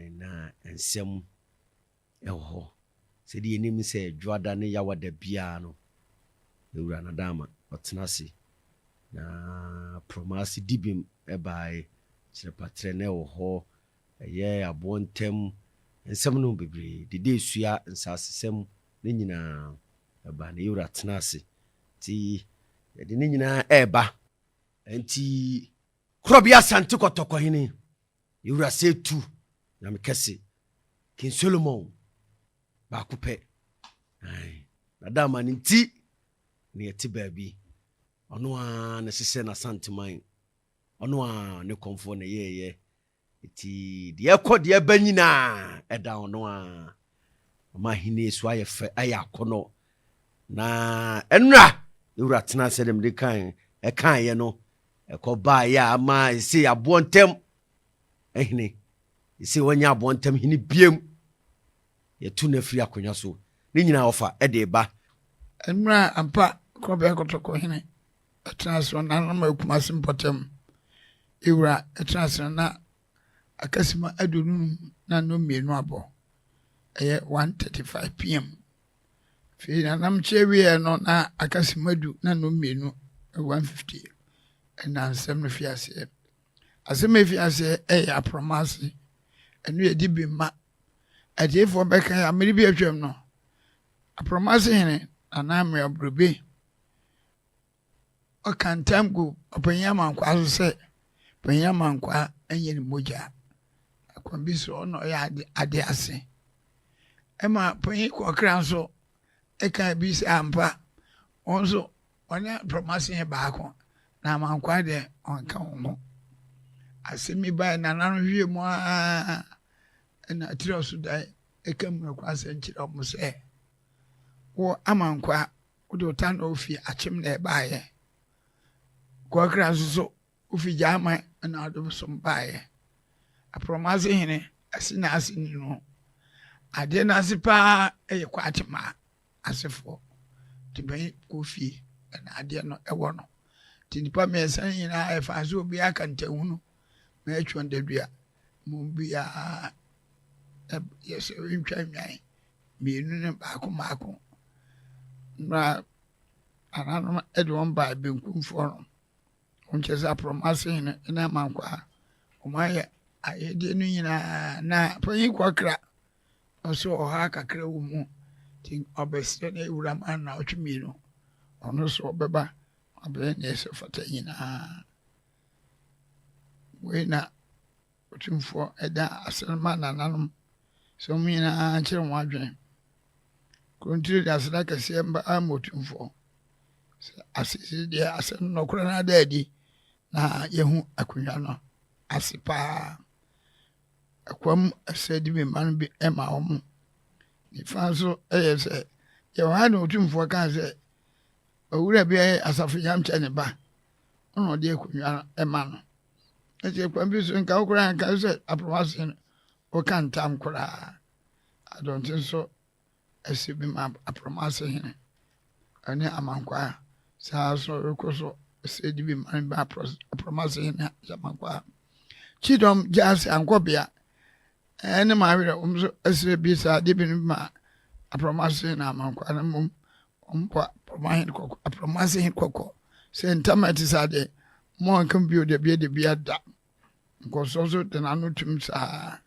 na ensem eho se di enim se dwada ne yawada bia no ewura na dama otenase na promasi dibim ebae chepatre ne ho eye abontem ensem no bebre dede esua nsasesem ne nyina eba ne ewura tenase ti de ne nyina eba enti krobia sante kotoko hene ewura se tu na mekese King Solomon ba kupe ai na dama nti ne eti baabi ono a na sese na santeman ono a ne komfo na yeye eti de ekode ebanyina eda ono a ma hine so ayefe ayakono na enra ewura tena se dem de kan ye no ekoba ya ama isi abontem ehne isi wanya abontem hini biem yetu na firi akonya so ni nyina ofa ede ba enra ampa krobe kotoko hene atnaso na ma Kumasi mpotem ewura atnaso na akasima adonu na no mienu abo eye 1:35 pm fi na nam chewie no na akasima du na no mienu 1:50 na nsem no fiase asem fiase eye apromasi enu edi bi ma adefo beka ya meri bi atwam no apromasi hene anamre abrobe o kan tamgu opanyama nkwa so se panyama nkwa enye ni moja akwambi so no ya ade ase ema panyi kokra so eka bi se ampa onso onya promasi he baako na mankwa de onka ho asemi bai na nanu hwie mu a na tiro so dai ekam kwa se nchira mu se wo amankwa wo do tan ofi achim na baaye kokra so ofi jama na do so baaye apromasi hene asina asini no ade na sipa eye kwatima asefo tibai kofi na ade no ewo no tinipa me san nyina efa so obi aka ntahunu ma atwa ndadua mo bia yes ntwa nwan mienu ne baako maako na anano edwon ba benkumfo no oncheza promasi na mankwa omaye ayede no nyina na panyi kwakra oso oha kakra wo mu tin obesre na ewura man na otwemi no ono so beba abe na se fata nyina we na otumfo eda aselma na nanom so mi na ankyere mo adwen kontiri da asada kase mba amotumfo asisi dia asen no kora na daadi na yehu akunwa no asipa akwam asedi bi man bi ema omu ni fanso eyese ye wa na otumfo kan se owura bi asafu yam chane ba ono de akunwa ema no ese kwam bi so nka okura nka se apromasi o kan tam kura adontin so esibi ma apromasi hene ani amankwa sa so rekoso esedi bi man ba apromasi hene amankwa chidom jas ankobia ene ma wira umso esre bi sa de bi ma apromasi na amankwa na mum ompa apromasi hene kokko se ntamati sa de mo kan bi o de bi ada nkoso de na no tum sa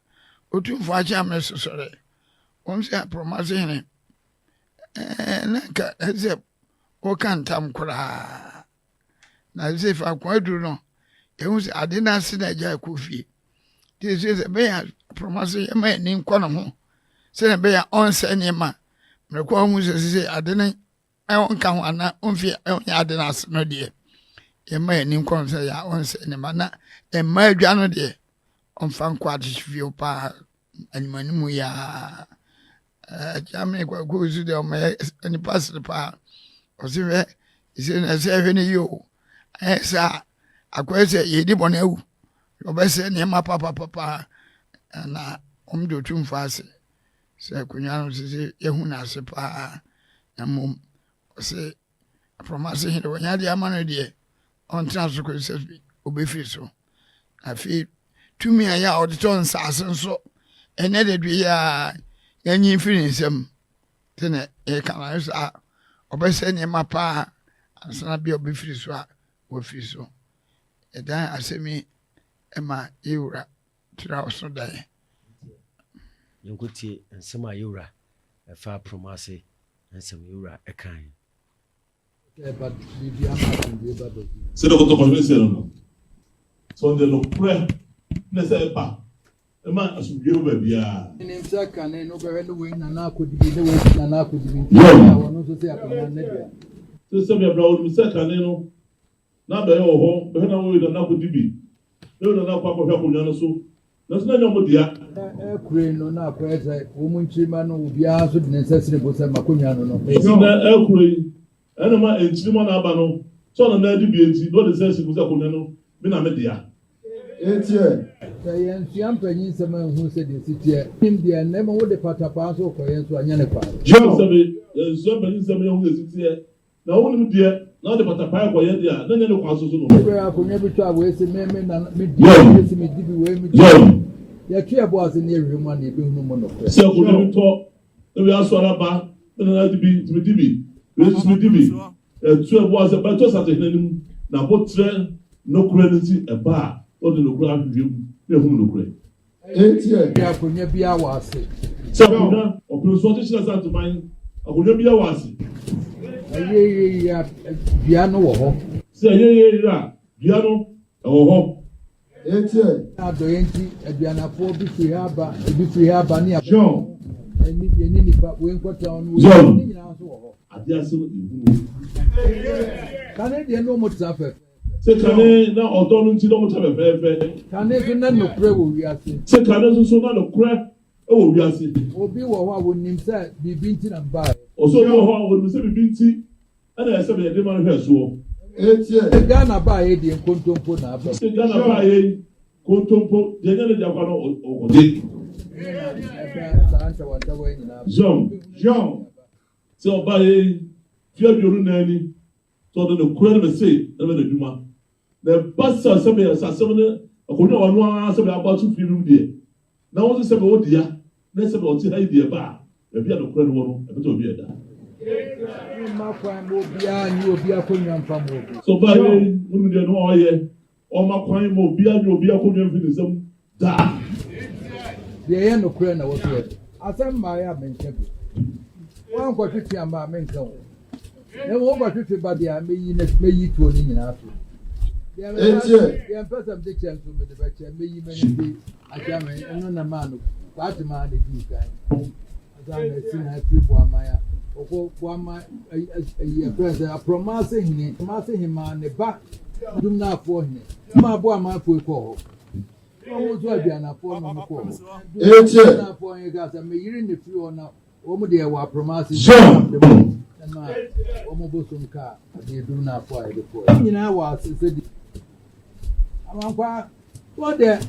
otumfo acha mesosore onse apromasi hene na ka eze o kan tam kura na eze fa kwadu no ehun se ade na se na ja kofi ti se be ya promasi ma ni nko no ho se na be ya onse ni ma me ko hu se ade na on kan ana on fi ade na se no de e ma ni nko se ya onse ni ma na e ma adwa no de on fan kwa de fi o pa animani mu ya jame kwa zu de o ma ni pass pa o se we ise na se hwe ni yo esa akwese yedi bona ewu obese ne ma papa na omdo tumfa ase se kunya no se yehu na ase pa na mum se promasi hinde wonya de amano de on transfer ko se obefiri so afi tumi aya auditor nsase so ɛnɛ de dua ya yanyi mfiri nsɛm tene kana sa ɔbɛsɛ nneɛma paa ansana bia ɔbɛfiri so a wɔfiri so ɛdan asɛmi ɛma yɛwura tira ɔso daeɛ yɛnkotie nsɛm a yɛwura ɛfa promase nsɛm yɛwura ɛkan sɛ dɛ kɔtɔ kɔhwɛ sɛ no sɛ ɔde no korɛ ne sɛ ɛba ɛma asomdwe wo baabiaa nim sɛ kane no bɛhwɛ no wei nana akɔdibi ne wei nana akɔdibi wɔno nso sɛ akɔnya ne dua sɛ sɛ biabra wo nim sɛ kane no na bɛyɛ wɔ hɔ bɛhwɛ na wei nana akɔdibi ne wei nana akɔ akɔhwɛ akonnwa no so na so na nyɛ ɔmo dea ɛkure no na akɔyɛ sɛ wɔ mu nkyirima no obiara nso de ne nsa sene bo sɛ makonnwa no no ɛsi na ɛkuro yi ɛna ma nkyirima no aba no sɛ ɔno na adi bi enti na ɔde sɛ si bo sɛ akonnwa no bi na me dea ɛtiɛ sɛ yɛnsua mpanyin nsɛm ahu sɛ deɛ sitiɛ nim deɛ nnɛma wode patapaa nso kɔyɛ nso anyɛ ne kwa sɛbe yɛnsua mpanyin nsɛm yɛho yɛ sitiɛ na wonim deɛ na wode patapaa kɔyɛ deɛ a na nyɛ ne kwa so so no wobɛyɛ akonnwa bi to a wei sɛ medi wei medi bi wei medi yɛtwe ɛbɔ ase ne yɛhwɛ mu a na yɛbɛhunu mu nokorɛ sɛ akonnwa bi tɔ na wei asɔre aba na nana di bi tumi di bi wei tumi di bi ɛtu ɛbɔ ase bɛtɔ satehena no mu na abotrɛ nokorɛ no nti ɛba a ɔde nokorɛ ahwehwɛ mu na ɛhunu nokorɛ ɛtiɛ akonnwa bi awɔ ase sɛ akonnwa ɔpere so ɔkyekyerɛ sɛ atoman akonnwa bi awɔ ase ɛyɛ dua no wɔ hɔ sɛ ɛyɛ a dua no ɛwɔ hɔ ɛtiɛ adɔyɛ nti aduanafoɔ bi firi ha aba ebi firi ha aba ne John yɛni nipa wei nkɔta ɔno John ne nyinaa nso wɔ hɔ ade ase no ehunu kane deɛ ne ɔmo tena fɛ sɛ kane na ɔdɔ no nti na ɔmo tɛ fɛfɛɛfɛ kane so na nokorɛ wɔ wiase sɛ kane nso so na nokorɛ ɛwɔ wiase obi wɔ hɔ a wɔnim sɛ biribi nti na mbaeɛ ɔsɔ bi wɔ hɔ a wɔnim sɛ bibi nti ɛna ɛsɛ bɛyɛ de ma no hwɛ soɔ ɛtiɛ Ghana baeɛ deɛ nkontompo na aba sɛ Ghana baa yɛ kontompo deɛ nyɛ ne deɛ akɔ no ɔkɔde ɛbɛ saa ntawantawa nyinaa John sɛ ɔbaa yɛ fia aduonu naani sɛ ɔde ne kura no bɛse na bɛ n'adwuma na ɛba sɛ sɛ bɛyɛ sɛ asɛm no akonnwa ɔno ara sɛ bɛyɛ abɔ ato fie no mu deɛ na wɔn nso sɛ bɛwɔ dea na sɛ bɛwɔ te ha yi deɛ ba a baabi a ne kura no wɔ no ɛbɛtɛ obi ɛda mma kwan ma obiara nye obi akonnwa mfa ma obi so ɔbaa yɛ wɔn deɛ no ɔyɛ ɔma kwan ma obiara nye obi akonnwa mfi ne nsam daa deɛ ɛyɛ nokorɛ na wɔso yɛ asɛm mmaeɛ a menka bi woankɔtwetwe ama a menka wo na mmom wonkɔtwetwe ba deɛ a mɛyi tuo no nyinaa so deɛ mpɛ sɛ mede kyɛ nso mede bɛkyɛ mɛyi m'ani bi akyɛ me ɛno na maa no kwaatema a ne dii kan asa na asi na afiri boaman a ɔkɔ boaman ɛfrɛ sɛ aprɔmaase hene aprɔmaase hemaa ne ba dum no afoɔ hene ma boamanfoɔ kɔɔ hɔ ɔmo nso aduanafoɔ na ɔmo kɔɔ hɔ aduanafoɔ yɛ ka sɛ meyiri ne firi hɔ na wɔn deɛ wɔ aprɔmaase ɛna wɔn bosom kaa adeɛ dum no afoɔ a yɛde kɔɔ nyinaa wɔ asese di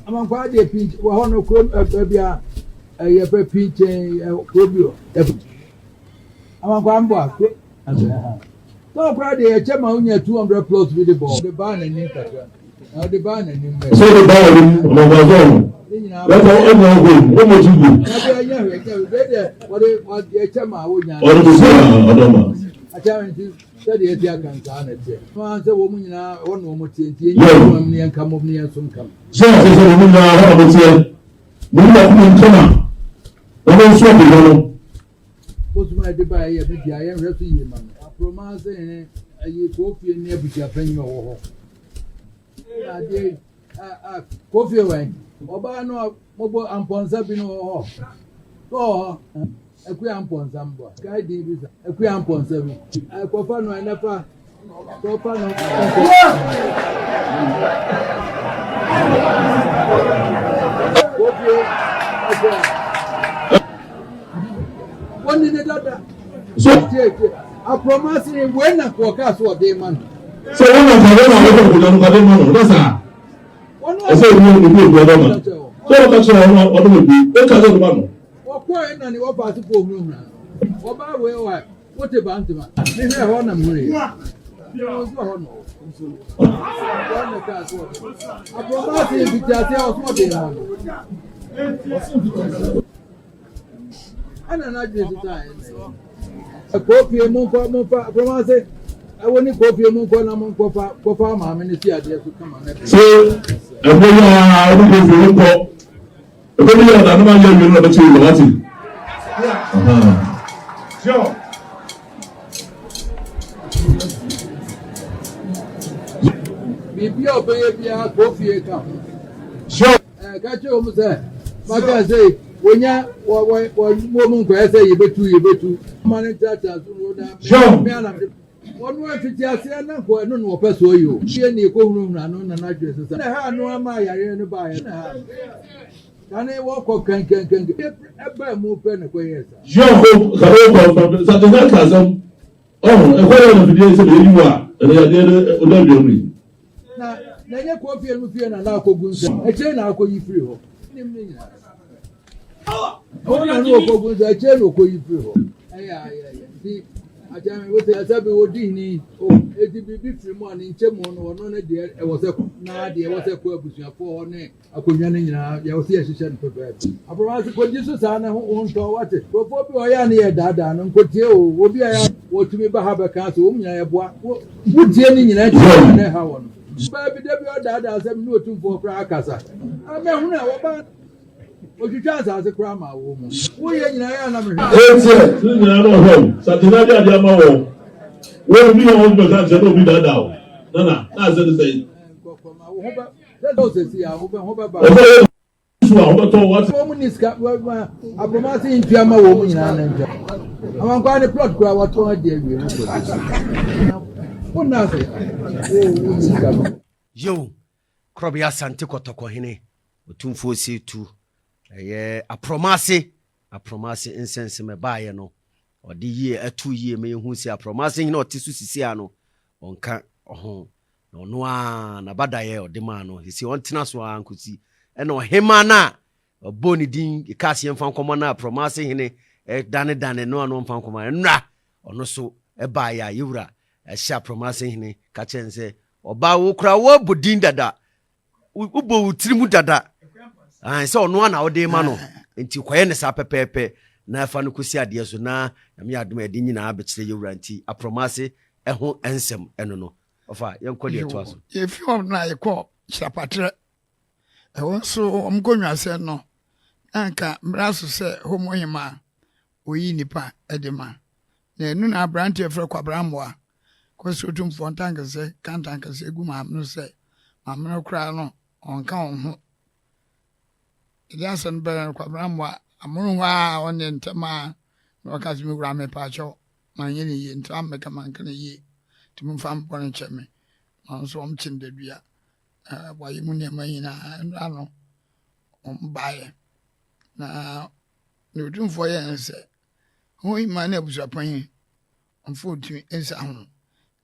amankwa deɛ pinch wɔ hɔ no kurom baabi a ɛyɛ fɛ pinkyɛn kurobio amankwa mbɔ akoro sɛ ɔkora deɛ yɛkyɛ ma wonya 200 plus bi de bɔ ɔde baa n'anim kakra na ɔde baa n'anim bɛɛ sɛ ɔde baa n'anim ɔmɔbɔzɔn lẹsẹ ọmọ ọgbọn ọmọ tí gbò. ɛbɛ ɛnyɛ hwɛ kɛ bɛɛ deɛ wɔde yɛkyɛ ma wonya ɔde bɛ sɛ ɔdɔma. akyɛ nti sɛdeɛ yɛti aka nkaa na ɛteɛ ɔn sɛ wɔn mu nyinaa wɔn na wɔn tie nti yɛnyɛ wɔn mu ne yɛn ka mo ne yɛn so nka mo. sɛ ɔsɛ sɛ wɔn mu nyinaa wɔn a wɔn tiɛ mo mu baako mu ntoma wɔn nso ɔdi wɔn no. bosoma yɛde ba yɛ bi bia yɛn hwɛ so yie ma no aproma sɛ yɛn ɛyɛ kofie ne abusua panyin ɔwɔ hɔ adeɛ kofie wɛn ɔbaa no mɔbɔ ampɔnsa bi no wɔ hɔ tɔɔ hɔ ɛkuya ampɔnsa mbɔ kaa di bi sa ɛkuya ampɔnsa bi ɛkɔfa no ɛnɛfa kɔfa no kofie ɛkɔ wɔn ni ne dada tie aproma si wɛn na kɔɔka so ɔde ma no. sɛ wɔn na kɔɔka na wɔn kɔɔka no kɔɔka ma no ɔdasa ɛsɛ wɔn mu bi ɔdɔ ma sɛ wɔn ka kyerɛ wɔn ɔdɔ ma bi ɛka sɛ ɔdɔ ma no. wɔkɔɛ na ne wɔfa ase pɔ omuro mura wɔbaa wei wa wote ba ntoma ne hwɛ hɔ na mmiri nso hɔ na wɔn na kaa so ɔdɔ aproma si mfiti ase a ɔso ɔde ma no Ana na dwe sita kofi mu fa promise woni kofi mu ko na mu ko fa ma me ni si ade so kama na so ebo ya obi kofi mu ko ebo ya da na ma ya mi na ba chi lo wati sure bibi obeye bia kofi ka sure ka che o mu se ma ka se wonya wo mu ko ese yebetu mani tata so no da me ana wonu afiti ase na ko eno no ope so yi o sie ni ko hunu na no na na dwe so na ha no ama yare no ba ya na ha kane wo ko kan eba mu pe na ko yesa yo ko sa de na kazam oh e ko na video se de yi wa e ya de o da bi oni na nye ko fie mu fie na akogu nse e che na akoyi free ho nim ni nyina o na no akogu nse e che na akoyi free ho ya di ajame wo te asabe wo di ni o edi bibi free mu ani nche mu no na de e wo se na de e wo se ko abusuafo ho ne akonwa ne nyina ya wo se ehihye no pepe abro se ko jisu sa na ho nto wate profo bi o ya ne ye dada no nkotie o obi ya wo tumi ba ha be kan so wo nyina ye boa wo tie ni nyina tie ne ha wo no ba bi de bi o dada asem no otumfo kra akasa ame hu na wo ba ojutwa asase kra ma wo mu wo ye nyina ya na me etie ni nyina no ho satina dia dia ma wo wo mi ho be kan se no bi dada o na se de sei ko ma wo ba do se si a wo ba ba so a wo to what wo mu ni ska apromasi ntua ma wo mu nyina na ntua aman kwa ni plot kra wo to de awie mu ko na se wo ni ska yo krobi asante kotoko hene otumfo se tu apromase insense me baaye no odi yie atu yie me hu si apromase hene otisu sisi ano onka oho no no a na badaye odi ma no hisi ontena so ankusi ena ohema na oboni din ikase mfa nkomo na apromase hene dane no mfa nkomo nra ono so baaye yewura ehya apromase hene ka chense oba wo kura wo budin dada ubo wutirimu dada se ono na ode ma no enti koye ne sa pepepe na afa no kosi ade so na me adom ade nyina abekire yewura nti apromase ho ensem eno no ofa yenko de to aso ye film na ye ko chapatre e won so omgonwa se no anka mraso se homo hima oyi nipa edema na enu na abrante efre kwabramboa ko so tum fontanka se kantanka se gu ma no se mamno kra no onka ho Adasah Nkrumah kwabramboa amuru wa onye ntama no kasimi wura me pacho manye ni yi ntam me kama nkene yi tum fam pon cheme so omchinde dua wa yi munye manyina ano ombaye na no tum fo ye nse ho ima na abusuapan omfo tu ensa ho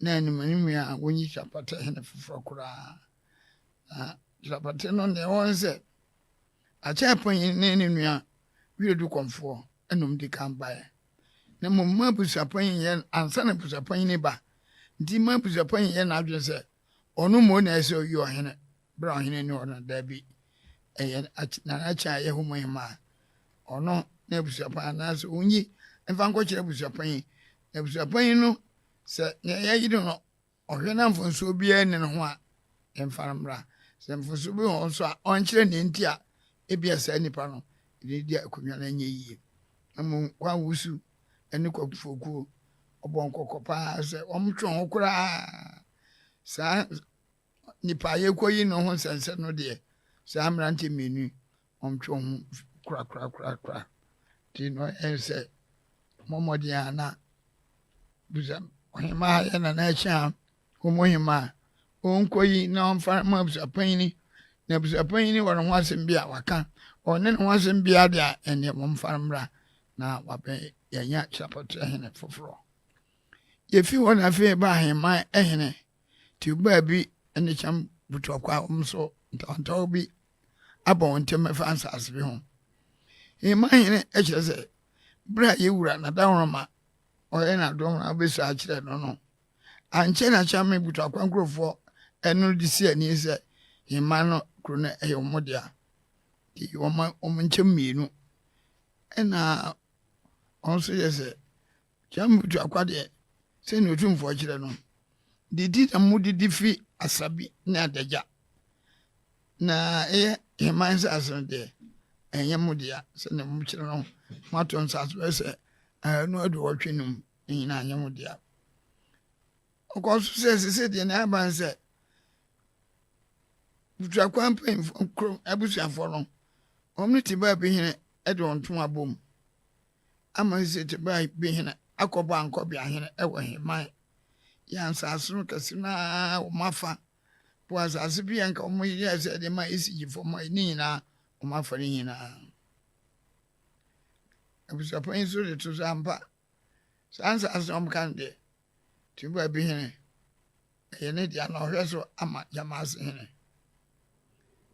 na animu a wonyi chapata hene foforo kura na chapata no ne wonse acha panyin ne nua wiredu konfo enum di kan bae na mumma busuapan yen ansa na busuapan ni ba ndi ma busuapan yen na adwe se onu mo na ese oyi ohene bra ohene ni ona dabi eyen na acha ye hu mohima ono na busuapan na so onyi emfa nko kire busuapan na busuapan no se ye yi no ohwe na mfonso bia ne ho a emfa mra se mfonso bi ho so a onkire ne ntia ebia sa nipa no di akonwa na nye yie amu kwa wusu eni kwafuokuo obonkoko pa se omtwe ho kura sa nipa ye koyi no ho sense no de sa amrante menu omtwe ho kura ti no ense momodi ana buza ohima ya na cha homohima onkoyi na omfa ma buza panini na busuapan ni won ho asem bia waka one no asem bia dia ene momfaramra na wabe yanya chapota hene foforo ye fi won afi ba hema ehene ti ba bi ene cham butokwa omso ntonto bi abon tem fa ansas bi ho hema hene eche se bra ye wura na dawroma oye na dom na be sa kire no anche na cham butokwa nkrofo eno di si ani se hema no krona eyo modia di omunche mienu ena onso yese jamutu akwade se no tumfo kire no didi na mudidi fi asabi na adaja na hemansa asonde enye mudia se ne mukire no maton saso se no adu wotwenum nyina anya mudia okoso se de na abanse butua kwampa kro abusuafo no omniti ba bi hene e de onto abom ama se te ba bi hene akobo ankobi ahene e wo heman ya nsaso kase na o mafa po asase bi anka o mo yi se de ma isi fo mo ni na o mafa ni na abusuafo yin so de to zampa sansa asom kan de ti ba bi hene e ne dia na hwe so ama jamase hene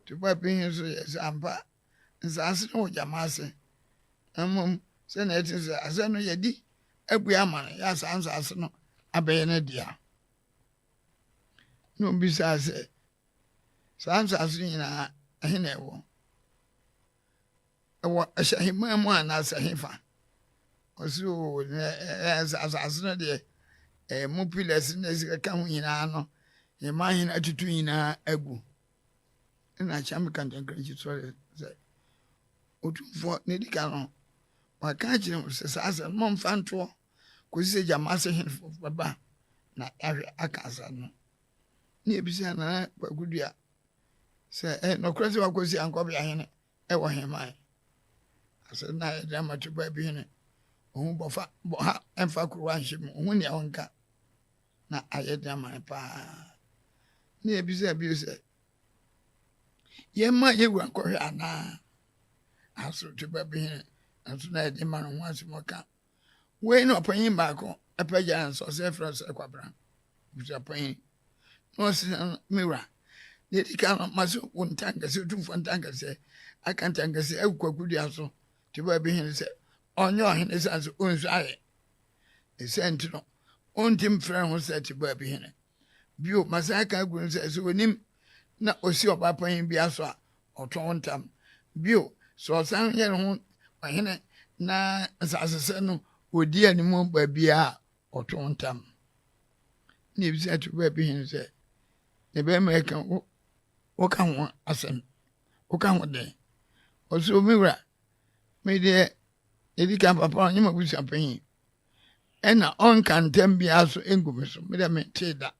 ti ba bi hene so zampa nsaase no jamase amom se na eti se ase no yedi abu ama ya sansa ase no abeye na dia no bisa se sansa ase nyina ahene wo ahimam ana sahifa osu ase no de mu pilas na sika ka hu nyina no imagine atutu nyina agu na cham kan tankriji so se otumfo ne dika no waka kire se sasa mo mfanto ko se jamase hin baba na ahwe akasa no ne ebisa na kwagudua se no krase wakosi ankobi ahene e wo heman ase na drama to ba bi ne ohun bofa ha emfa kruwa nhim ohun ne onka na aye drama pa ne ebisa bi se yema yewu ankohwe ana aso to ba bi ne aso na de ma no wasu moka we no panyin ba ko apaja nso se France kwabra buja panyin no se miwa de dika maso wontanga se tumfo ntanga se akantanga se akwakudu aso to ba bi ne se onyo hene se aso onsu aye esentino ontim frɛ ho se to ba bi ne bio masaka gun se so onim na osi oba panyin bi aso a oton ntam bio so san ye ho ahene na asase no odi animu ba bia oton ntam ni bi se to ba bi hin se ne be ma kan o kan ho asem o kan ho de o so miwra me de edi kan papa onye ma busa panyin ena on kan tem bia so engum so me de me teda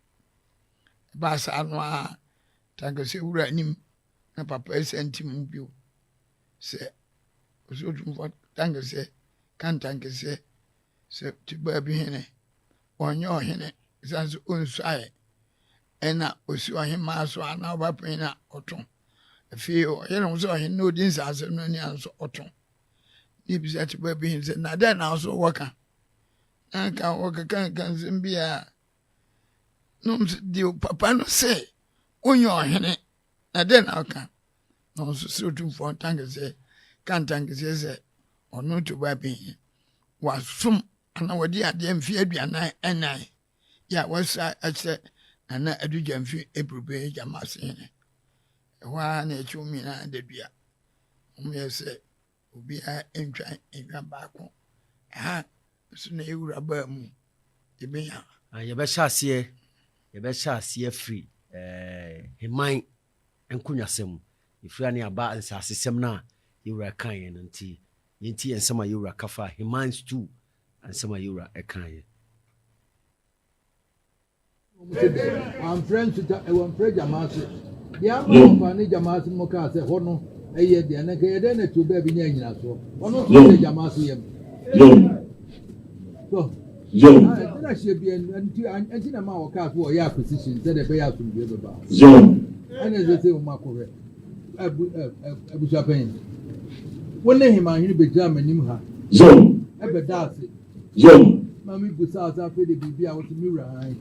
ba sa no a tanka se wura nim na papa esenti mu bio se so tumfo tanka se kan tanka se tiba bi hene onyo hene sanso onsuae ena osi ohima so ana oba pena oton afi o yeno so hene no din sase no ni anso oton ni bi se tiba bi hene se na da na so waka anka waka kan zimbia no di papa no se onyo hene na da na waka no so tumfo tanka se kan tanka se ono to ba bi wasum ana wadi ade mfi aduana enan ya wasa ache ana aduja mfi ebrube jamase ne wa na echumi na dedua umyese obi a entwa enwa baako ha so na ewura ba mu ebenya ye be hyase free heman enkunwasem ifura ne aba nsasesem na yewura kan ye nti yenti ensema yewura kafa hemans too ansema yewura ekan ye I'm friends with one friend jamase dia ma ni jamase mo ka se ho no eye dia na ke de na tu ba bi nya nyina so ono so jamase yem so na she bi anti na ma wo ka so ya position say de be ya so bi be ba ana ze se o ma ko re abu japan wona hima hini be jam anim ha ebe daase mami busa za fe de bibia wo timi rai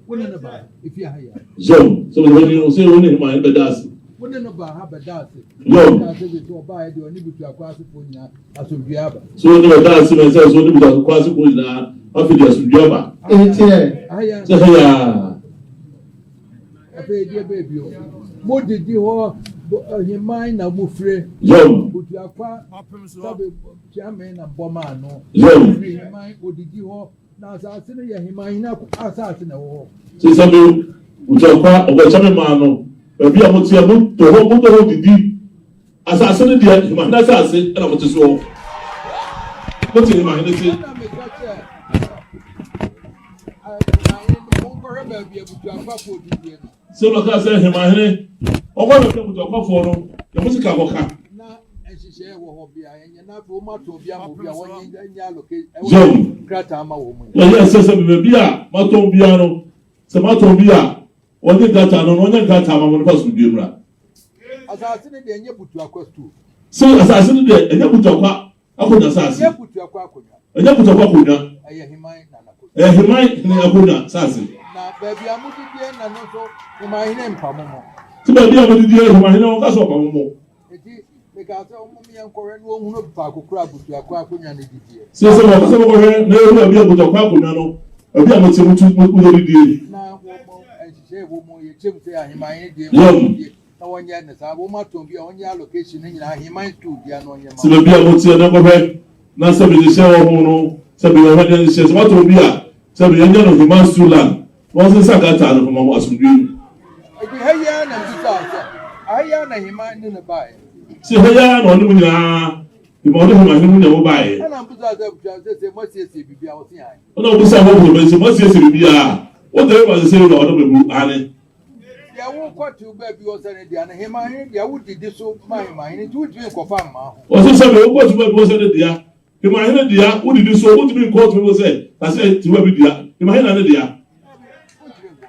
wona na ba ifi ha ya so when say wona hima ebe daase wona na ba ha be daase daase bi to ba e de oni butu akwase po nyina asodua ba so wona be daase me say so oni butu akwase po nyina afi de asodua ba aya so ya afi de baby o mo didi ho Himai na mufre. Yo. Butuakwa. Sabe Chame na boma no. Yo. Himai odidi ho. Na asase no ye himai na asase na wo. Se sabe butuakwa obo chame ma no. Baby amotia mo to ho didi. Asase no dia himai na asase na mo te so. Mo te himai na ti. Se lo ka se himai ọgbọ́n mi fẹ́ kutu ọkọ̀ fọ́ no yẹ mo sì ka bọ̀ ká. Na ẹ̀ṣiṣẹ́ wọ̀ hɔ bíi ẹ̀yẹ náà fi wọ́n máa tó bíi àmọ̀ bíi àwọn yẹn alókè ẹ̀wọ̀n kíláàtà àmà wọ̀ mu. Wọ́n yẹ ẹsẹ̀ sẹ́ bíbẹ̀ bíi a má tó bíi a no sẹ́ má tó bíi a wọ́n ní gàtà no wọ́n yẹ gàtà àmà wọn nípa sùn bíi ewura. Asase ni deɛ ɛnyɛ butu akɔ stu. Sɛ asase ni deɛ ɛnyɛ butu akɔ akɔnya asase. Ɛnyɛ butu akɔ akɔnya. Ɛnyɛ butu akɔ akɔnya. Ɛyɛ himan na nakɔ. Ɛyɛ himan ni akɔnya asase. Na baabi a mo di die na no so himan ne mpamu mo. Tí baabi a mo di die himan ne wɔn ka so ɔpamu mo. Eti mekaasa wɔn mo yɛn nkɔrɛ ni wɔn hunu paako kura butu akɔ akɔnya ne di die. Sese wɔn kasa wɔn kɔhɛ na ehu baabi a butu akɔ akɔnya no baabi a mo ti mo tu mo yɛ di die. Na wɔn mo ɛhyehyɛ wɔn mo yɛ kyɛm sɛ ahiman ne die mo die na wɔn yɛ ne saa wɔn mo atɔn bi a wɔn yɛ allocation ne nyinaa ahiman stool bi a na wɔn yɛ ma. Tí baabi a mo ti yɛ na kɔhɛ na sɛbi de hyɛ wɔn ho no sɛbi wɔn hɛ de hyɛ sɛ wɔatɔn bi a sɛbi yɛn nyɛ no himan stool land wɔn sɛ gata no fama asomdwe. Eti hɛyɛ na mbisa sɛ ahɛyɛ na himan ne ne baa yɛ. Si hɛyɛ na ɔne mu nyinaa ìmọ̀ ɔne himan ne mu nyɛ wo baa yɛ. Ɛna mbisa sɛ butua sɛ mo asiesie bibi a wɔsi ayɛ. Ɔna ɔbisa wɔn bɔ bɛnsi mo asiesie bibi a wɔn tɛn ba sese na ɔde bɛbu ane. Deɛ wokɔto baabi wɔ sɛ ne deɛ no himan ne deɛ wodidi so ma himan ne nti wotumi nkɔfa mma ho. Wɔsi sɛ bɛ wokɔ tu baabi wɔ sɛ ne dea himan ne dea wodidi so wotumi nkɔ tu baabi wɔ sɛ kase tiwa bi dea himan na ne dea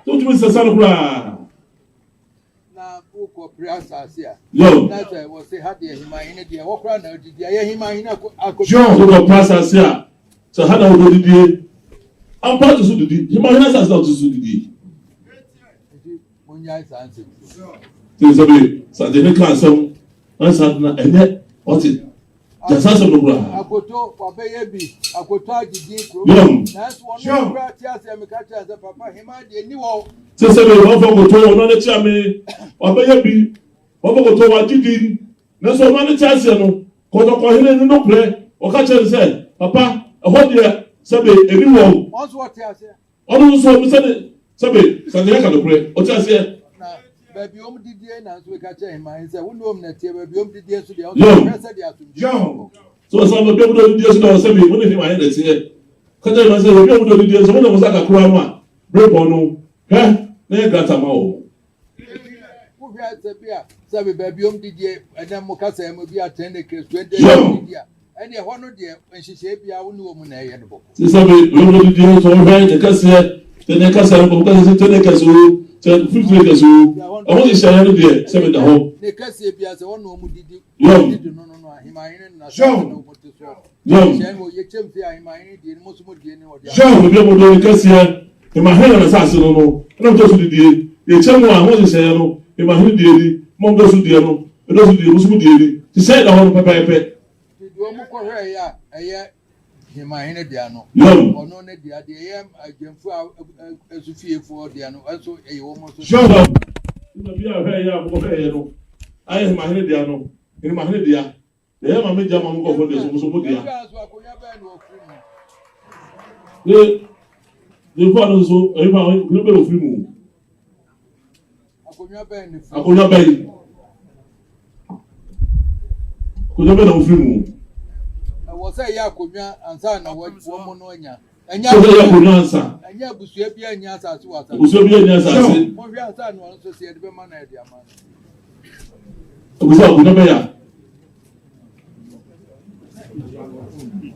wotumi sɛsa no koraa. Na wokɔ pere asase a. Yo. Na sɛ wɔsi ha deɛ himan ne deɛ wɔkora na odidi ayɛ himan ne akɔ. John wokɔ pere asase a sɛ ha na wokɔ didie ampa to so didi himan na asase na to so didi. Munyai sanse. Tí o sẹ́bi sàdé ní ká sẹ́mu wọ́n sàdé na ẹ̀yẹ ọtí jàsá sẹ́mu kura. Akoto wabɛyɛ bi akoto agidi kuro. Yom. Nanso wɔn kura ti ase mi ka kyerɛ sɛ papa himan deɛ ni wɔ. Tí o sẹ́bi wọ́n fọ koto wọn náà ní kyá mi wabɛyɛ bi wọ́n fọ koto wọn agidi nanso wọn ní kyá ase no kɔtɔkɔ hinɛ nínú pɛrɛ ɔka kyerɛ sɛ papa ɛhɔ deɛ sɛbi ebi wɔ. Wɔn nso wɔte ase. Ɔno nso ɔmo sɛbi sàdé yɛ kàdó pɛrɛ ɔte aseɛ. Na baabi wɔn didie na nso ka kyerɛ himan sɛ wɔn nom na tie baabi wɔn didie nso deɛ Yom. ɔsɛ sɛ deɛ asomdwe. Yom. So sɛ ɔmo bɛ mu dɔ didie so na ɔsɛbi wɔn ne fi ma yɛ dɛtiɛ kɛtɛ yɛ sɛ ebi mu dɔ didie so wɔn na mo sa kakura no a bere bɔ no hɛ ne yɛ gata ma o. Wohwɛ sɛ bi a sɛbi baabi wɔn didie ɛnɛ mo kasa yɛ mo bi atɛn ne kiri so ɛdɛ Yom. didie a ɛnɛ ɛhɔ no deɛ nhyehyɛ bi a wɔn ne wɔn mu na ɛyɛ no bɔ. Sisabe wɔn didie so wɔhwɛ ne kɛseɛ tɛnɛ kasa no kɔkɔ tɛnɛ kɛse o tɛ fifiri kɛse o ɔmo hyehyɛ yɛ no deɛ sɛbi da hɔ. Ne kɛseɛ bi a sɛ wɔn na wɔn didi. Yom. Didi no ahiman ne na sɛ wɔn mo te so. Yom. Hyɛn mo yɛ kyɛm sɛ ahiman ne die no mo so mo die ne wɔde. John obi ɔmo do ne kɛseɛ emahene na saase no no ɛna mo tɔ so didie ekyɛ mu a mo hyehyɛ yɛ no emahene die ni mo mo so die no ɛdɔ so die mo so mo die ni hyehyɛ da hɔ no pɛpɛɛpɛ. Didi wɔn mo kɔhwɛ yɛ a ɛyɛ himan ne deɛ no. Yom. Ɔno ne deɛ deɛ ɛyɛ agyɛnfo a esu fiefoɔ deɛ no ɛnso ɛyɛ wɔn mo so. John ɛna bi a ɔhwɛ yɛ a mo kɔhwɛ yɛ no ayɛ emahene deɛ no emahene deɛ ɛyɛ maame gya ma mo kɔfɔ deɛ so mo so mo deɛ. Ne fún àná so ẹ̀yin máa ń bẹ̀rẹ̀ òfin mu. Akonnwa bẹ́ẹ̀. Akonnwa bẹ́ẹ̀ na òfin mu. Ẹ̀wọ̀ sẹ́ yẹ akonnwa ansa na wọ́n mú náà nya. Sọ yẹ akonnwa ansa. Ẹ̀nyẹ́ abusua bi ẹ̀nyẹ́ asase wà sá. Abusua bi ẹ̀nyẹ́ asase. Mo hwẹ́ ansa na wọ́n nso si ẹ̀dí bẹ́ẹ̀ ma na ẹ̀dí ama. Abusua akonnwa bẹ́ẹ̀ yà.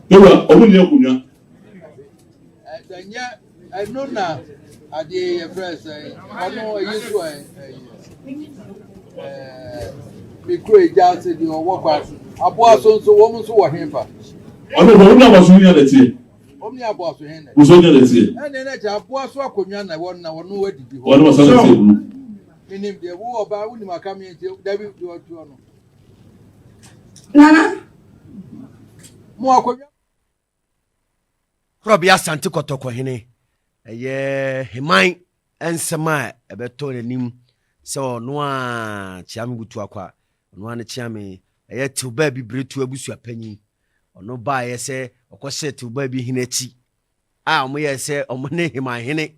Ewura ọmọ ní akonnwa. Ẹ̀nyẹ́ ẹnu na adeɛ yɛ fɛ sɛ ɔno ɛyi so mikro egya ase deɛ ɔwɔ kwa aboa so nso wɔn nso wɔ henfa. Ɔno wɔn ní aboaso ní adɛteɛ. Wɔn ní aboaso hen na. Aboaso ní adɛteɛ. Ɛna ɛna kyɛ aboa so akonnwa na wɔn wadidi hɔ. Wɔn wɔ sanni tɛ bulu. Minim deɛ wo ɔbaa wo nim aka mi nti dabi deɛ ɔtu ɔno. Nana. Mo akonnwa. Kɔrɔbi asante kɔtɔkɔ hene ɛyɛ himan nsɛm a ɛbɛtɔ n'anim so no a chia me butu akwa no a ne chia me eye tiwba bi bretu abusua panyin ono ba ye se okose tiwba bi hinachi a omo ye se omo ne himahene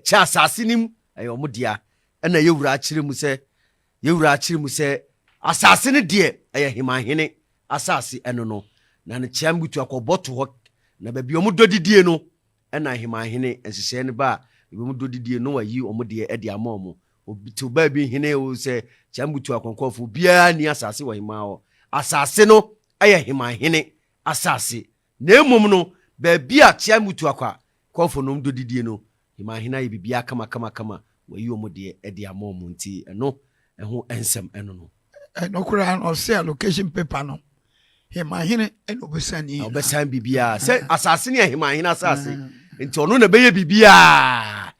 cha asase nim eye omo dia na yewura akire mu se asase ne de eye himahene asase eno no na ne chia me butu akwa boto ho na ba bi omo dodidie no na himahene ensese ne ba bi omo dodidie no wa yi omo de e de ama omo to ba bi hene o se chambutu akonkofo bia ni asase wa hima o asase no aye hima hene asase na emom no ba bia chambutu akwa kofo no mdodidie no hima hene aye bibia kama wa yi omo de e de ama omo nti eno eho ensem eno no no kura no se allocation paper no hima hene eno besani obesan bibia se asase ni hima hene asase nti ono na beye bibia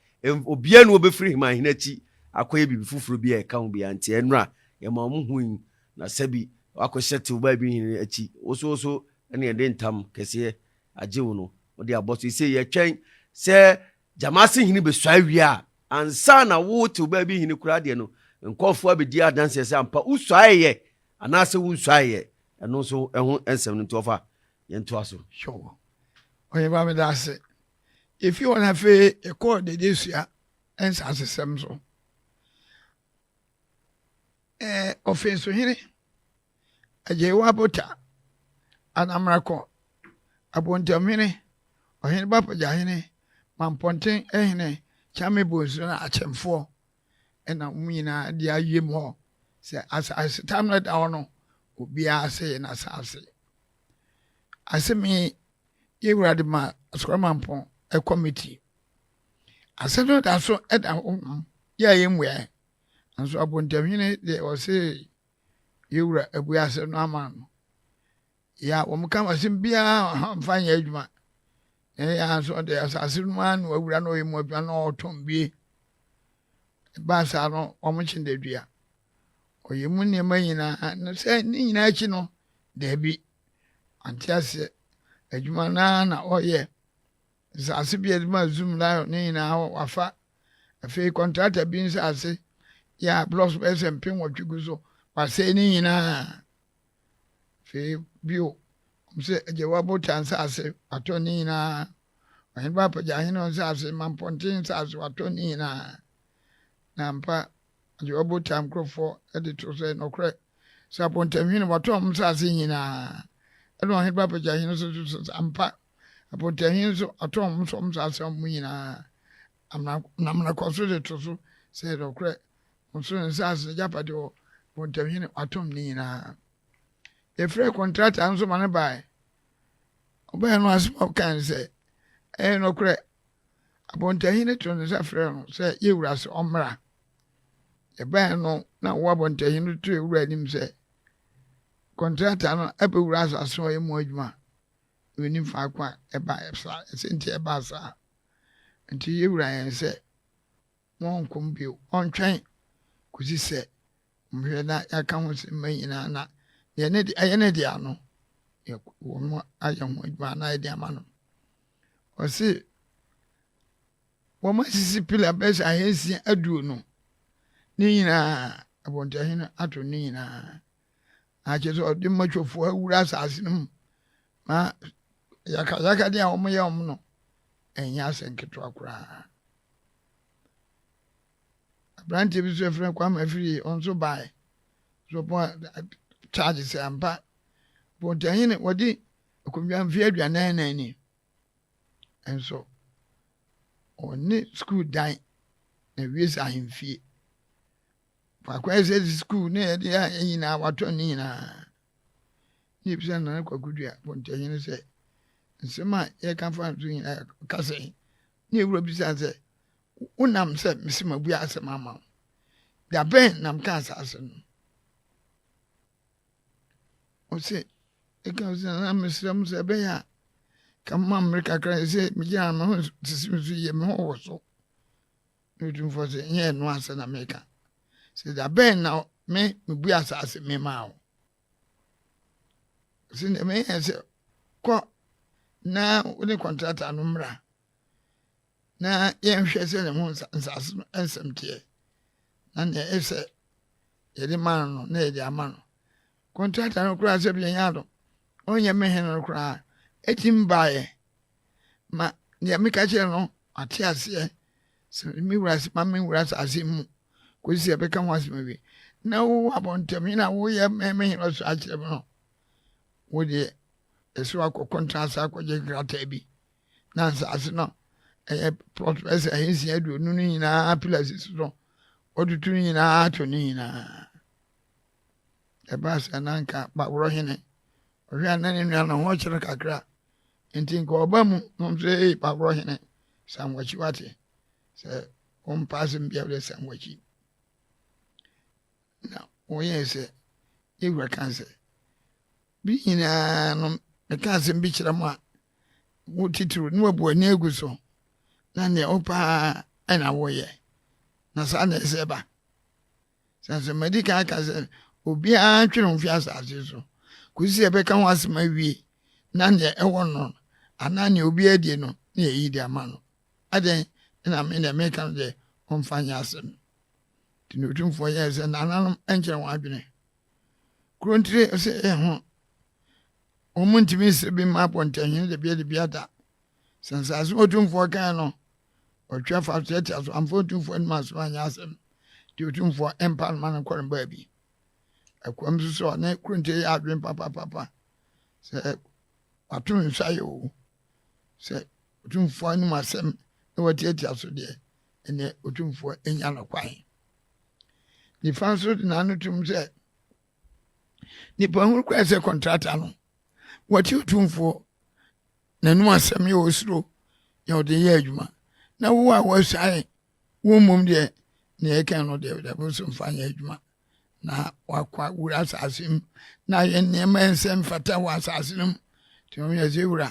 obia no obefiri hima hene achi akoye bibi fufuru bi e kan bi anti enra ye ma mu hu na sabi akohyete uba bi hin achi oso ene ede ntam kese ajewo no odi aboso ise ye twen se jamase hin be swa wi ansa na wo te uba bi hin kura de no nkofo abedi adanse se ampa uswaye anase wo uswaye eno so ehun ensem no tofa ye nto aso sure oye ba me da se if you want to e call the this ya ensa asem so offense hini ajewa bota anamrako abontamini ohini bapa jahini mamponten ehine chame bozu na achemfo ena umina dia yemo se as time that ono obi ase na sase asemi yewrade ma askramampon a committee asedo da so eda ya yemwe anso abontamini de o se yewra abuase no amano ya wo mka wasim bia mfanya adwuma ya so de asase no anu awura no yemu adwuma no otombie ba sa no omchinde dua oyemu ne manyina no se ni nyina achi no da bi antiase adwuma na oye asase bia adwuma zoom la ni nyina wafa afi contractor bi nsase ya blocks SMP wotwiguzo wase ni nyina fe bio mse jewabo tansase atoni nyina wanba paja hino nsase mampontin nsase atoni nyina na mpa jewabo tamkrofo edito se nokre sapontamhino watom nsase nyina eno wanba paja hino so ampa apontamhino so atom so nsase mu nyina amna koso de to se nokre nso nsase japade o pontamhino atom ni na e free contract anso mane bai oba no asmo kan se no kre pontamhino to nsa free no se yewura se omra e bai no na wo pontamhino to ewura nim se contract no abewura aso yemu adwuma weni fa kwa e ba e senti e ba sa nti yewura yen se won kombio on twen kuzi se mhwe na yaka ho se manyina na ye ne di ayene di ano ye wo aye ho adwa na ide amano o se wo ma sisi pila besa ahensi aduo no ni nyina abontahin ato ni nyina a che so di matwofo awura asase no ma yaka dia wo ye om no enya asenketo akura branch bi so friend kwa ma free on so buy so charge se ampa bontahin wodi akonwa mfi aduanan nan ni enso oni school dan na wies ahemfie pa kwa se school ne dia nyina wato ni nyina ni bisa na kwa gudua bontahin se nsema ye kan fa nzu nyina kase ni ewuro bisa se unam se misima bua asema ma da ben nam ka asase no o se e ka se na misram se be ya kama America kra se mi ja ma sisi ye me ho so nutum fo se ye no ase na America se da ben na me bua asase me ma o se ne me se ko na uni contractor no mra na yenhwe se ne ho nsase ensem tie na ne ese yɛde ma no na yɛde ama no contractor no koraa sɛ bi yɛnya do ɔnyɛ me hen no koraa etim baeɛ ma deɛ meka kyerɛ no ate aseɛ sɛ me wura se ma me wura asase mu kɔsi sɛ ɛbɛka ho asɛm awie na wo abɔntam yi na woyɛ me hen no so akyerɛ me no wo deɛ ɛso akɔ contract akɔgye krataa bi na nsase no ɛyɛ plot ɛsɛ ɛyɛnsia aduonu no nyinaa pillars so ɔtutu no nyinaa ato no nyinaa ɛbaa sɛ na nka baworɔ hene ɔhwɛ a na ne nua no ho kyerɛ kakra nti nka ɔba mu nom sɛ ei baworɔ hene samwakyi wate sɛ wɔmpa asɛm bia wode samwakyi na wɔyɛɛ sɛ yɛwura ka sɛ bi nyinaa no meka asɛm bi kyerɛ mu a wo titiri ne wabu ani agu so na neɛ wo paa ɛna woyɛ na saa na ɛsɛ ba sɛ sɛ madi ka aka sɛ obiara ntwere ho fi asase so kɔsi sɛ ɛbɛka ho asɛm awie na neɛ ɛwɔ no anaa neɛ obiara die no na yɛyi de ama no adɛn na me deɛ meka no deɛ ɔmfa nyɛ asɛm nti ne otumfoɔ yɛɛ sɛ nananom ɛnkyerɛ wɔn adwene kuro ntire sɛ ɛho ɔmo ntumi sɛ bi ma abɔntɛhene de bia da sɛ nsase otumfoɔ kan no ɔtwa fa so ɛte aso amfa otumfoɔ no ma so anyɛ asɛm nti otumfoɔ ɛmpa no ma no kɔre baabi ɛkɔm so sɛ ɔne kuro ntire yɛ adwene papapapa sɛ wato nsa yɛ o sɛ otumfoɔ no mu asɛm na wɔtiatia so deɛ ɛnɛ otumfoɔ ɛnya no kwan nifa nso de n'ano tum sɛ nipa huru kora sɛ kɔntrata no wɔte otumfoɔ n'anum asɛm yɛ osuro yɛ ɔde yɛ adwuma na wo a wɔsae wo mmom deɛ ne ɛka no deɛ dɛbo so mfa nyɛ adwuma na wakɔ wura asase mu na yɛ nneɛma nsɛm fata wɔ asase no mu nti ɔyɛ sɛ wura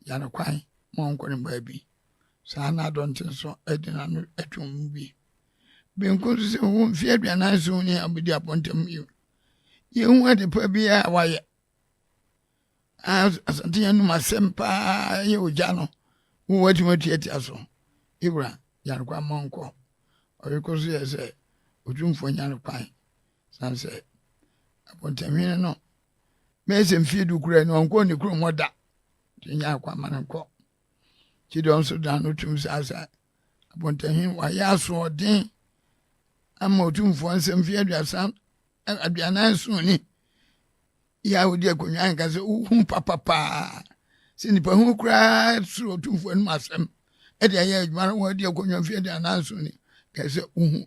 yɛ no kwan ma ɔnkɔ ne baabi saa na adɔnten so ɛde n'ano atum mu bi benku so sɛ wo mfe aduanan so ne abɛdi apɔntam yi yɛhu ade pa biara wayɛ asante yɛnum asɛm paa yɛ ogya no wo watumi atuatia so ɛwura yanokwa ma nkɔ ɔrekɔ so yɛ sɛ otumfoɔ nya no kwan san sɛ apɔntamhene no mɛsɛ mfie du kura no ɔnkɔ ne kurom hɔ da nti nya akwa ma no nkɔ nti deɛ ɔnso da no tum saa sɛ apɔntamhene wayɛ asoɔden ama otumfoɔ nsɛm mfie aduanan so ni yɛ a wodi akonnwa nka sɛ wohu papapaa sɛ nnipa hu koraa soro otumfoɔ anom asɛm ɛde ayɛ adwuma no wɔadi akonnwa mfie aduanan so ni ka sɛ wohu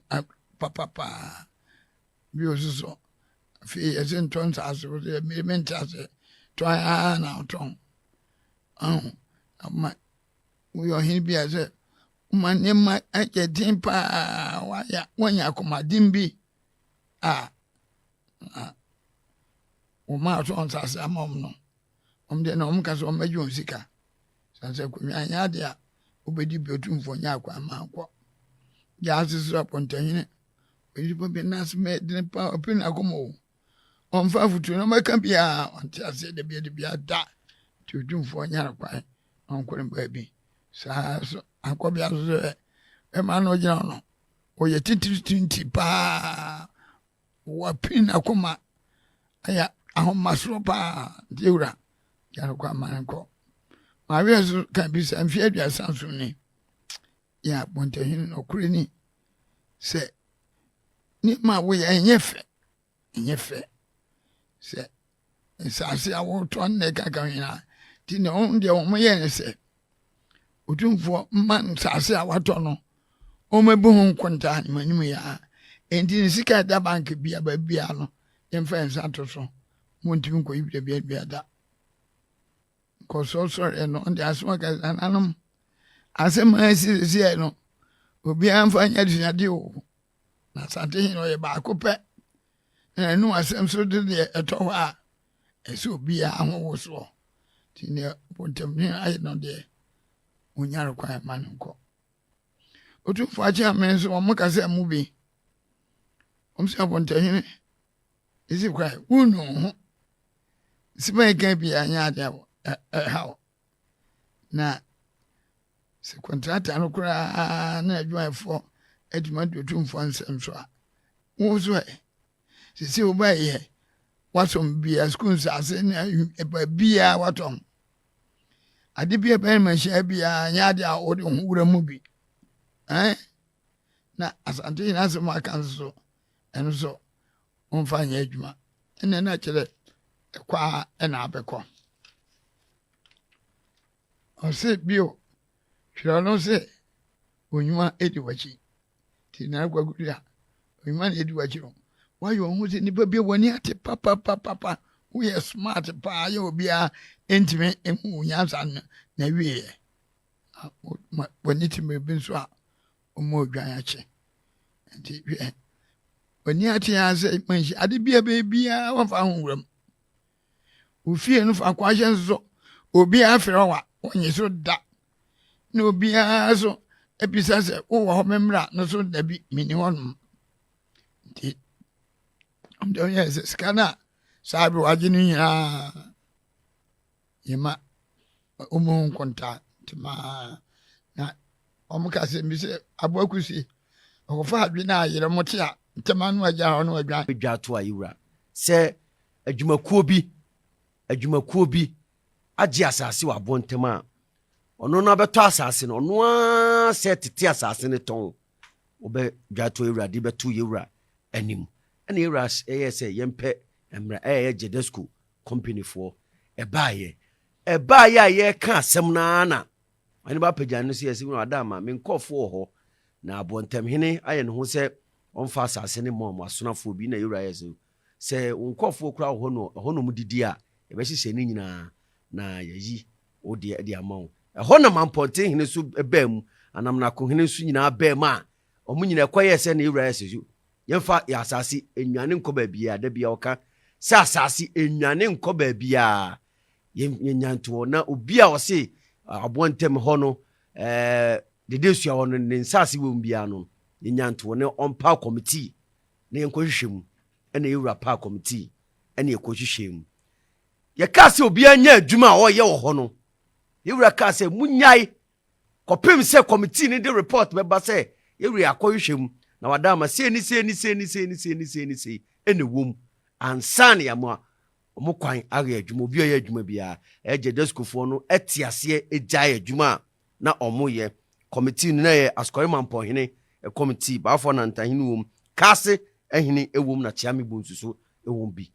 papapaa bio so so afei yɛsɛ ntɔ nsase wo sɛ mente sɛ tɔn a na wotɔn ama woyɛ ɔhene bi a sɛ woma nneɛma ayɛ den paa wanya akomaden bi a woma atɔ nsase ama ɔm no ɔm deɛ na ɔm ka sɛ ɔmagye wɔn sika sɛ sɛ konwa anyɛ ade a wobɛdi bi otumfoɔ nyɛ akɔ ama nkɔ gye ase so apɔntahene onipa bi nase mɛdene pa ɔpɛ no akɔma o ɔmfa afotuo no ɔmɛka biaa ɔnte aseɛ da bia da nti otumfoɔ nyɛ no kwan na ɔnkɔ no baabi saa so akɔbea so sɛ ɛma no ɔgyina no ɔyɛ titirinti paa wɔpini n'akoma ayɛ ahomasoro paa nti ewura yɛ no kɔ ama no nkɔ maawɛ so ka bi sɛ mfe aduasa so ni yɛ apɔntahene ɔkoro ni sɛ nneɛma a woyɛ ɛnyɛ fɛ sɛ nsase a wotɔ nnɛ kaka nyinaa nti ne ɔno deɛ ɔmoyɛ ne sɛ otumfoɔ mma nsase a watɔ no ɔmɛbu ho nkontaa ne manim yɛa enti ne sika ɛda bank bia baabia no yɛmfa nsa to so montumi nkɔyi bia da nkɔsɔsɔre no ɔde asɛm aka nananom asɛm a asiesie no obiara mfa nyɛ aduade o na asantehene ɔyɛ baako pɛ na ɛnu asɛm so de deɛ ɛtɔ hɔ a ɛsɛ obiara ho wo soɔ nti neɛ apɔntamhene ayɛ no deɛ onya no kwan ma no nkɔ otumfoɔ akye amene so ɔmo ka sɛ mu bi ɔm sɛ apɔntahene ɛsi kwan wonu ho sima ɛka bia nyɛ ade ɛhaw na sɛ kɔntrata no koraa na adwumayɛfoɔ adwuma de otumfoɔ nsɛm so a wo so sisi wo ba ye watom bia school ase na ba bia watom ade bia ba ma hia bia nya de a wo de wura mu bi na asante na se ma kan so eno so onfa nya adwuma ene na kire kwa na abekọ ose bio hwira no se onwuma edi wachi ti na gwagudu a onwuma na edi wachi no wayo ho se nipa bia wani ate papa we are smart pa ya obi a entime emu nyansa na wie wani time bi nso a omo odwan ache nti wani ate ya se manchi ade bia bia wafa ho wuram ofie no fa kwahye nso obi afere wa onye so da na obi a so episa se wo ho memra no so da bi mini honum nti amdo yes skana sabe waje ni nyina yema omo nkonta tima na omuka se mi se aboakusi okofa adwe na ayere mote a ntema no agya ho no adwa to ayura se adwumakuo bi agye asase wa bontema ono na beto asase no ono a se tete asase ne ton obe dwato ayura de beto yewura anim ene yewura se yempe emra Jedesco company for ebaye a ye ka asem na ani ba pagya no se yesi no adama me nkofo ho na abontem hene aye ne ho se onfa asase ne mo asonafo bi na yewura yesu se nkofo kura ho no mudidi a ebehye ni nyina na yayi odi de amawo ho na mamponte hene so ebam anam na ko hene so nyina bam a omu nyina kwaye se na yewura yesu yemfa ya asase enwane nkoba bia da bia oka se asase enwane nkoba bia yenyanto na obi a wose abontem ho no dedesua ho no ne nsase wo mbia no yenyanto ne ompa committee na yenkohwehwem ena yewura pa committee ena yekohwehwem ye ka se obi anya adwuma a oye wo ho no yewura ka se munyai kopem se committee ne de report beba se yewura akohwehwem na wadama se ni ene wom ansan ya mo omukwan agye adwuma obi oye adwuma bia Jedesco fo no etiase egyae adwuma na omoye committee no na ye askoremanpo hene committee ba fo na ntahene wom kase ehene ewom na chiame bonsuso ewom bi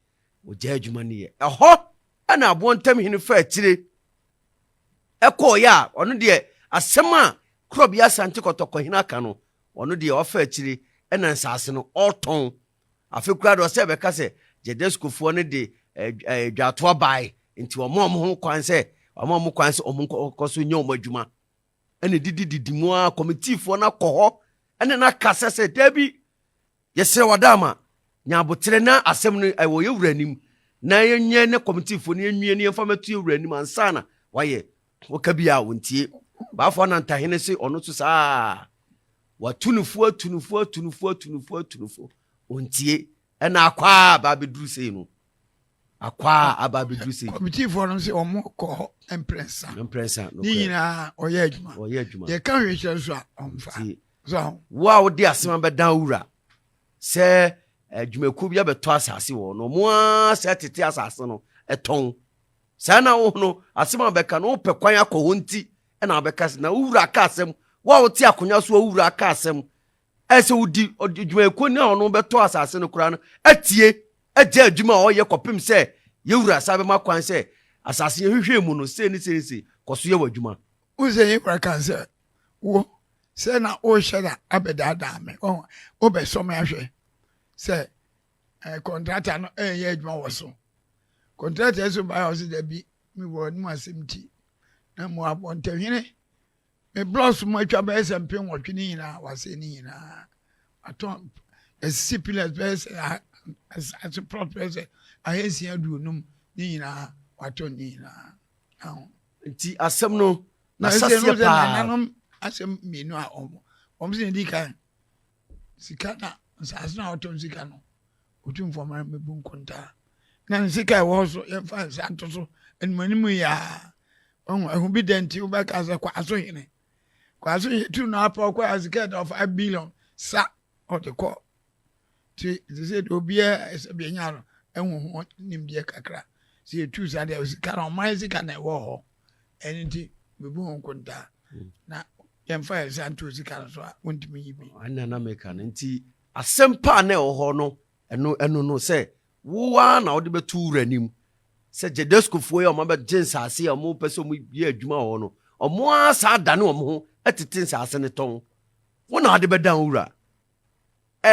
ogya adwuma ne ye eho ana abontem hene fa atire ekoya ono de asem a krobia asante kotoko hene aka no ono de ofa atire ena nsase no oton afekura do se be ka se Jedesco fo ne de dwato bai nti omo ho kwan se omo koso nya omo adwuma ene didi mu a committee fo na koho ene na kasa se dabi yesre wadama nya abotere na asem no wo yewura nim na yenye ne committee fo ne enwie ne yemfamatu yewura nim ansana waye woka bia wontie ba fo na ntahene se ono so saa watunufu ontie ena akwa ba beduru sei no akwa ababedu sei committee for no se omo ko empresa no ni nyina oye adwuma ye ka hwehwe so a omfa so wow de asema bedan wura se adwumaku bia beto asase wo no mo a se tete asase no eton sa na wo no asema beka no pe kwan akọ nti na beka na wura ka asem wow ti akonya so wura ka asem ese udi adwumaku ni ono beto asase no kura no atie agya adwuma a oye kopim se yewura sabe makwan se asase hwehwe mu no se ni koso ye wadwuma uze yewura kan se wo se na o hweda abedada me o be so me ahwe se contractor no ye adwuma wo so contractor so ba o se da bi mi wo ni asemti na mo abontahwene me bloss mo atwa ba SMP nwotwe ni nyina wase ni nyina aton SCPLS bes as a proper ahesi adunum ni nyina waton ni nyina nti asem no na sase pa nanom asem minu a omo se ndi kan sika na nsase na waton sika no otumfo mara mebu nkonta na sika wo so yemfa santo so enmanimu ya ehu bi denti ubeka za kwaso hene tu na apa kwa azika of 5 billion sa o de ko They said Obia is a biennial and won't name dear Kakra. See, two Saturday was Caron Mizik and a war. Anything we won't contact. Now, young fires and two Zicars won't me be. I never make an anti a sempa ne or and no say, one out the two renim. Said Jedesco for your mother Jens, I see a more person with ye Juma or more sad than no at the tins as in the tongue. One had the bed down, ura.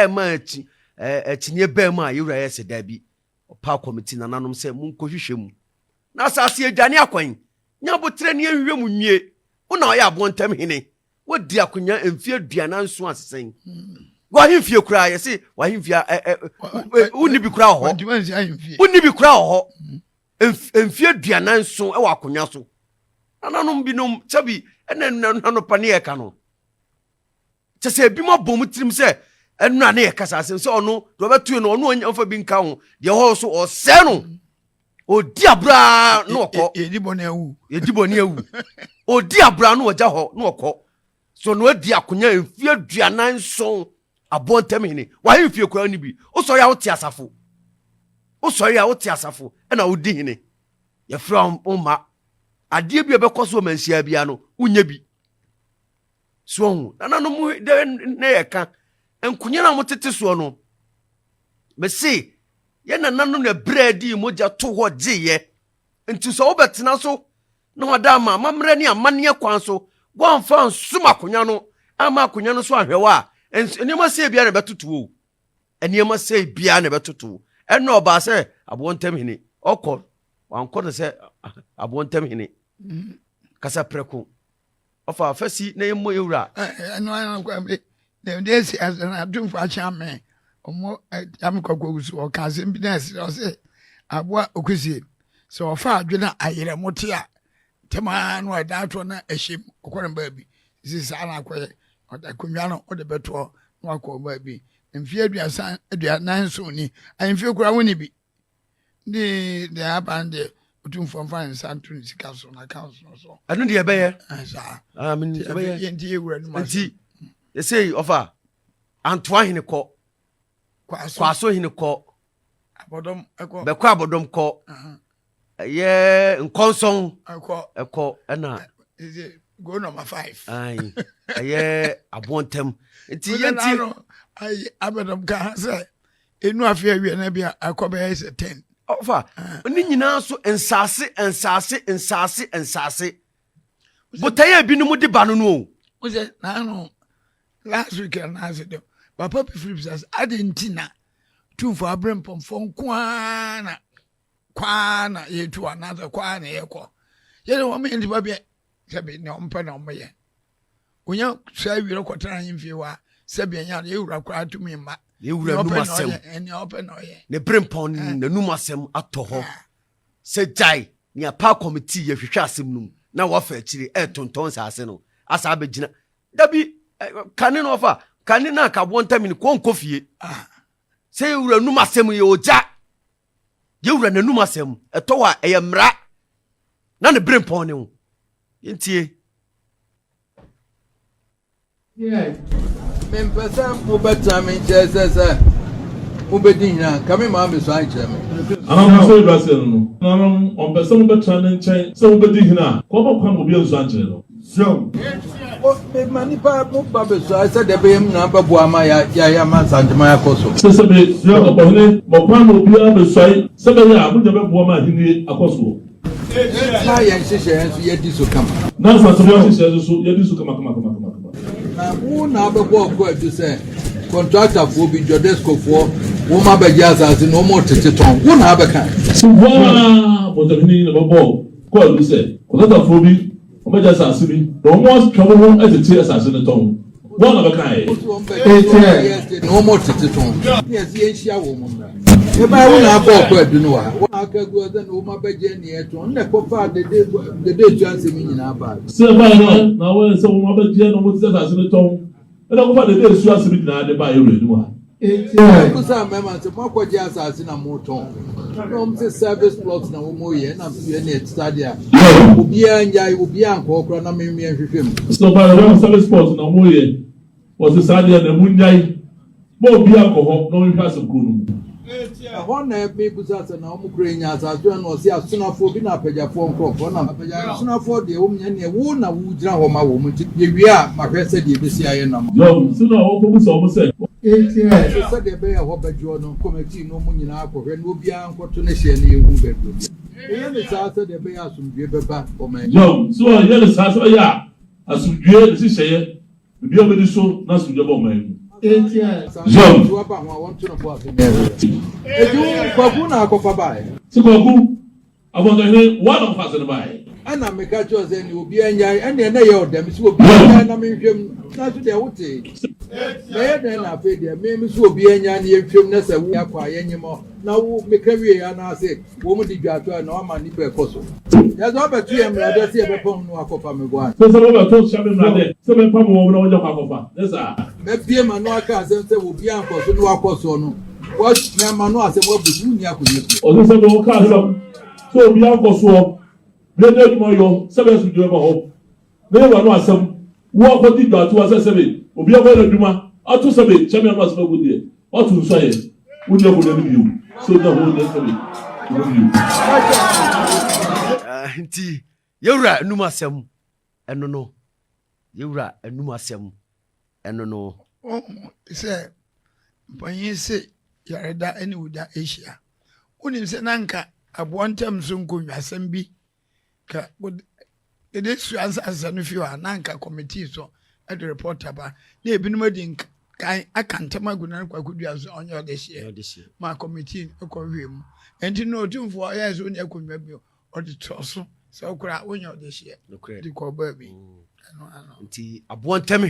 Much a near Bema, you raise a Debbie, or Power Committee, and Anum say Munkoshim. Now, I see a Dania coin. Now, but 10 years, you ye. When I have one time, Hinny, what dear Cunya and fear Diana Swans saying. Why if you cry, I say, why if you wouldn't be crow, wouldn't be crow, and fear Diana so our Cunyaso. And I don't be no chubby, and then none of Pania cano. To say, be more boom with him, say, and run here, Cassas, so no, Robert Twin or no one for being count, the horse or Sano. Oh, dear bra, no, Ediboneu. Oh, dear bra, no, Jaho, no, co. So no, dear Cunya, and fear Diana so. A bon termine. Why if you could be? Oh, sorry, I'll tiasafu. Oh, sorry, I'll tiasafu. And I would dine. You're from Oma. I dear be a because woman, Siabiano, unyebi. Swung, and I know more than Neaka. And Kunyana wanted to swallow. But see, yen and none of the bread you moja to what ye. And to so bet naso. No, Madama, Mamrenia, Mania Quanso. One found Suma Kunyano. Ama Kunyano Swan. And you must say be better to, and you must say be better to. And no, but say I won't tell me. Or call one quarter say I won't tell me. Casa preco of our first name Moira. I know I'm going to be this as an abdomen for a charm, or more Amicos or cousin Bines, or say I want Okusi. So far, do not I hear a motia. Taman, why that one a ship or baby. This is Anna. Or the Kumiano or the Betor, Marco baby. And fear be a son, a 9 Sony, and feel Grawini be. The happened between from fine San Tunis Castle, my council or so. I don't hear bear. I mean, they say offer Antoine in a court. Quasso in a court. The Quabodom court. Yeah, and Consong, a court, and is it go number 5? Aye. Yeah, I want them. It's I Abadam can say, in no fear, we are be a cover as a 10. Offer. Nina so and sassy and sassy and sassy and sassy. But I have been with the banano. Was it? No, last weekend, I said, but Poppy Phillips says, I didn't tina. 2 for a brim from Quana, ye to another Quana, ye call. You don't want me in the baby. Sabi no mpa na omo ye onya sai wi rekotara himfie wa sabi anya ye wura kwa to me ma ye wura numa sem eni open no ye ne brempon na numa sem atoho se jai ni apa committee ye hwehwe asem num na wa fa akire tonton sase no asa abegina dabi kane no fa kane na ka bonta mi ko nkofie se ye wura numa sem ye oja ye wura na numa sem eto wa eye mra na ne brempon ne ho Intie. Yeah. Mempesa mubata mencheza mubedina kame maame so anche me. Ana so ibase no. Ana ompesa mubeta ne nchen se mubedina ko bokwa mo bia so anche no. So. O mani pa mo ba be so I said de be na ba bo ama ya mansantema ya koso. Se be so obone mo kwa mo bia be so se be ya mo de be bo ama hini akoso. Na ya nhyehyɛ nso yɛdi so kama na so nhyehyɛ so yɛdi so kama na wo na abɛbɔ ɔkɔ adu sɛ contractor fo bi Jodesco fo wo ma bɛgye asase no mo tete tɔn wo na abɛka so wa mo de ni na bɔbɔ kɔ adu sɛ contractor fo bi o bɛgye asase bi na mo twɛ mo tete asase no tɔn wo na bɛka no mo tete tɔn yes yɛ nhyia wo mo mra eba wo na abɔ ɔkɔ adu no wa wo na aka gu ɔdɛ no wo ma bɛgye ne ɛtɔn na kɔfa de tuanse mi nyina ba sɛ ba na wo sɛ wo ma bɛgye no mo tete asase no tɔn na kɔfa de tuanse mi nyina de ba yɛ wura ni wa ko sa mema se mo akɔgye asase na mo tɔn no mo se service plot na wo mo yɛ na yɛ ne stadia obia nyai obia nkɔ na memia hwehwem so ba service plot na mo yɛ was the stadia na mo nyai mo bi alcohol no we pass nkuru no ɛhɔ na mebusa sɛ na ɔmo kura nya asase na ɔsi asonafoɔ bi na apagyafoɔ nkorɔfoɔ na asonafoɔ deɛ wɔn nyɛ neɛ wo na wo gyina hɔ ma wɔn nti yɛwie a mahwɛ sɛ deɛ ebesi ayɛ nam. yɔ sinu a wɔn kɔbu sɛ ɔmo sɛ. sɛdeɛ ɛbɛyɛ hɔ bɛdwoɔ no kɔmɛtii na ɔmo nyinaa akɔhwɛ na obiara nkɔto ne hyɛ ne ehu bɛdwo. ɛyɛ ne saa sɛdeɛ ɛbɛyɛ asomdue bɛba ɔmo ɛyɛ. yɔ so yɛ ne saa sɛ ɔyɛ a asomdue esi hyɛyɛ ebi a bɛdi so na asomdue bɛ ɔmo ɛyɛ. Kwaku na akɔfa bae. Si kwaku abɔntɔhene one of us bae. Ɛna meka kyerɛ sɛ ne obi anya ɛne ɛna yɛ ɔdɛm si obi anya na menhwɛm na so deɛ wote. Na yɛ dɛn na afei deɛ me so obi anya ne yɛhwɛm na sɛ wo akɔ a yɛnyem na wo meka wie ya na ase wo mu di dwato na wama nipa ɛkɔ so. Yɛ sɛ ɔbɛto yɛ mmerade sɛ yɛbɛpɔm no akɔfa me gua. Sɛ ɔbɛto hyɛ me mmerade sɛ bɛpam wɔ na wɔnyɛ akɔfa. Ɛsa. Mɛpie ma no aka asɛm sɛ obi ankɔ so no akɔ so no. Wɔn ma no asɛm wabusu ni akɔyɛ. Ɔsɛ sɛ wɔn ka asɛm sɛ obi akɔ so bɛdɛ adwuma yɔ sɛ bɛ so dwuma hɔ. Ne yɛ wɔ no asɛm wo akɔ di dwato asɛ sɛ be obi akɔ yɛ adwuma ato sɛ be kyɛm yɛ no asɛm agu deɛ ɔto nso ayɛ wodi akɔ na bi bio so na ho na sɛ be nti yɛwura enum asɛm ɛno no yɛwura enum asɛm ɛno no sɛ mpanyin se yareda ɛne wuda ahyia wonim sɛ nanka aboɔ ntam so nkonnwasɛm bi ka ɛde sua nsasa no fie hɔ a nanka committee so ɛde report aba na ebinom adi kan aka ntam agu na kwakodua so ɔnyɛ ɔde hyeɛ ma committee ɛkɔhwɛ mu ɛnti na otumfoɔ ɔyɛ sɛ ɔnyɛ akonnwa bi ɔde tɔ so sɛ ɔkora ɔnyɛ ɔde hyeɛ de kɔba bi nti aboɔ ntam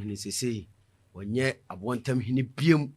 hene sesei wɔnyɛ aboɔ ntam hene biem